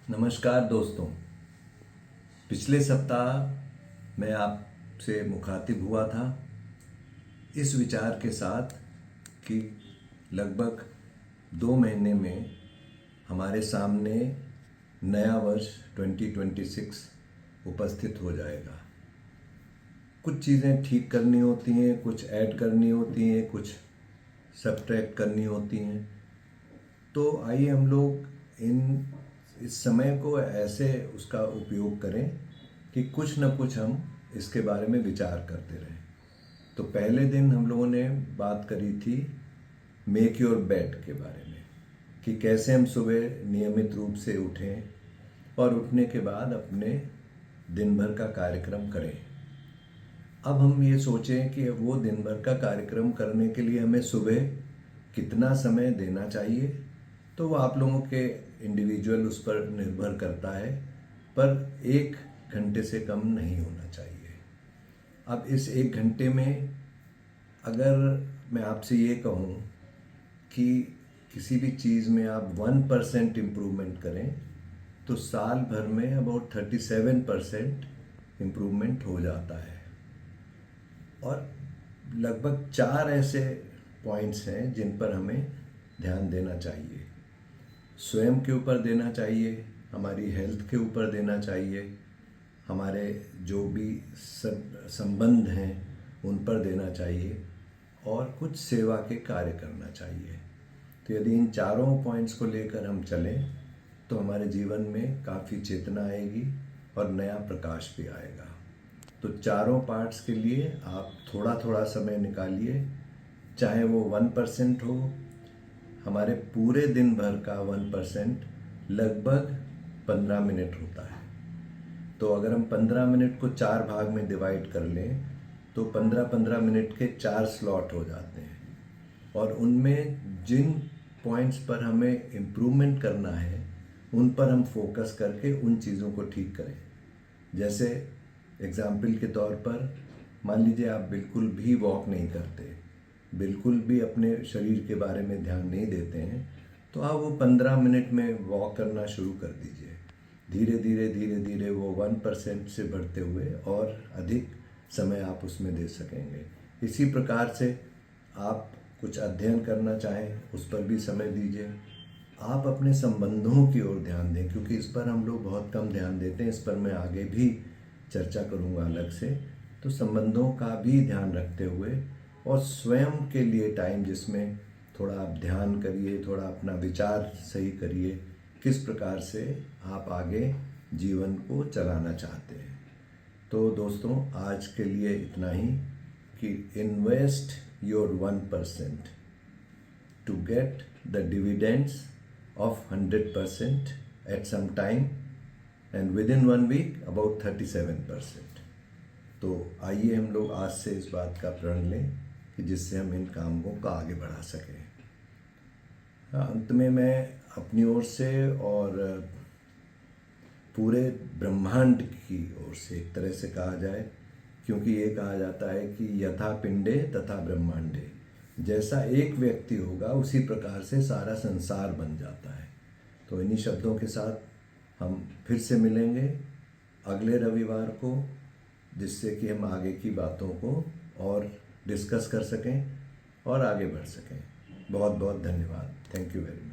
नमस्कार दोस्तों। पिछले सप्ताह मैं आपसे मुखातिब हुआ था इस विचार के साथ कि लगभग 2 महीने में हमारे सामने नया वर्ष 2026 उपस्थित हो जाएगा। कुछ चीज़ें ठीक करनी होती हैं, कुछ ऐड करनी होती हैं, कुछ सब्ट्रैक्ट करनी होती हैं। तो आइए हम लोग इस समय को ऐसे उसका उपयोग करें कि कुछ न कुछ हम इसके बारे में विचार करते रहें। तो पहले दिन हम लोगों ने बात करी थी मेक योर बेड के बारे में कि कैसे हम सुबह नियमित रूप से उठें और उठने के बाद अपने दिन भर का कार्यक्रम करें। अब हम ये सोचें कि वो दिन भर का कार्यक्रम करने के लिए हमें सुबह कितना समय देना चाहिए। तो वो आप लोगों के इंडिविजुअल उस पर निर्भर करता है, पर 1 घंटे से कम नहीं होना चाहिए। अब इस 1 घंटे में अगर मैं आपसे ये कहूँ कि किसी भी चीज़ में आप 1% इम्प्रूवमेंट करें तो साल भर में अबाउट 37% इम्प्रूवमेंट हो जाता है। और लगभग 4 ऐसे पॉइंट्स हैं जिन पर हमें ध्यान देना चाहिए। स्वयं के ऊपर देना चाहिए, हमारी हेल्थ के ऊपर देना चाहिए, हमारे जो भी संबंध हैं उन पर देना चाहिए और कुछ सेवा के कार्य करना चाहिए। तो यदि इन चारों पॉइंट्स को लेकर हम चलें तो हमारे जीवन में काफ़ी चेतना आएगी और नया प्रकाश भी आएगा। तो चारों पार्ट्स के लिए आप थोड़ा थोड़ा समय निकालिए, चाहे वो 1% हो। हमारे पूरे दिन भर का 1% लगभग 15 मिनट होता है। तो अगर हम 15 मिनट को 4 भाग में डिवाइड कर लें तो 15-15 मिनट के 4 स्लॉट हो जाते हैं। और उनमें जिन पॉइंट्स पर हमें इम्प्रूवमेंट करना है उन पर हम फोकस करके उन चीज़ों को ठीक करें। जैसे एग्जाम्पल के तौर पर मान लीजिए आप बिल्कुल भी वॉक नहीं करते, बिल्कुल भी अपने शरीर के बारे में ध्यान नहीं देते हैं, तो आप वो 15 मिनट में वॉक करना शुरू कर दीजिए। धीरे धीरे वो 1% से बढ़ते हुए और अधिक समय आप उसमें दे सकेंगे। इसी प्रकार से आप कुछ अध्ययन करना चाहें उस पर भी समय दीजिए। आप अपने संबंधों की ओर ध्यान दें, क्योंकि इस पर हम लोग बहुत कम ध्यान देते हैं। इस पर मैं आगे भी चर्चा करूंगा अलग से। तो संबंधों का भी ध्यान रखते हुए और स्वयं के लिए टाइम जिसमें थोड़ा आप ध्यान करिए, थोड़ा अपना विचार सही करिए, किस प्रकार से आप आगे जीवन को चलाना चाहते हैं। तो दोस्तों आज के लिए इतना ही कि invest your 1% to get the dividends of 100% at some time and within 1 week about 37%। तो आइए हम लोग आज से इस बात का प्रण लें कि जिससे हम इन कामों को आगे बढ़ा सकें। अंत में मैं अपनी ओर से और पूरे ब्रह्मांड की ओर से एक तरह से कहा जाए, क्योंकि ये कहा जाता है कि यथा पिंडे तथा ब्रह्मांडे, जैसा एक व्यक्ति होगा उसी प्रकार से सारा संसार बन जाता है। तो इन्हीं शब्दों के साथ हम फिर से मिलेंगे अगले रविवार को, जिससे कि हम आगे की बातों को और डिस्कस कर सकें और आगे बढ़ सकें। बहुत बहुत धन्यवाद। Thank you very much.